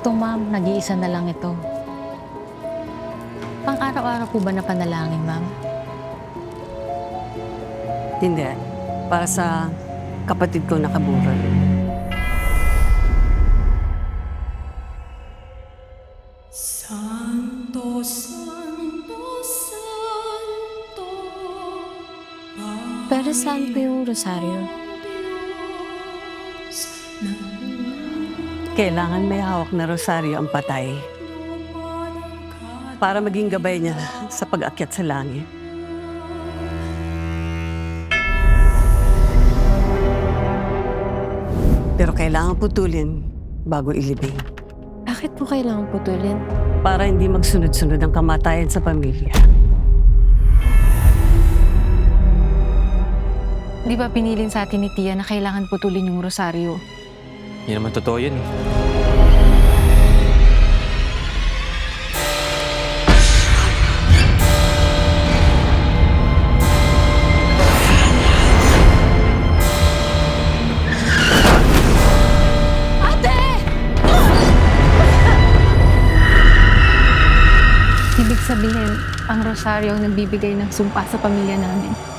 Ito ma'am, nag-iisa na lang ito. Pang-araw-araw po ba na panalangin, ma'am? Hindi. Para sa kapatid ko nakabural. Santo, Santo, Santo. Pero saan po yung rosaryo? Kailangan may hawak na rosaryo ang patay para maging gabay niya sa pag-akyat sa langit. Pero kailangan putulin bago ilibing Bakit po kailangan putulin? para hindi magsunod-sunod ang kamatayan sa pamilya. Di ba pinilin sa atin ni Tia na kailangan putulin yung rosaryo? Hindi naman totoo yun eh. Ibig sabihin, ang rosaryo ang nagbibigay ng sumpa sa pamilya namin.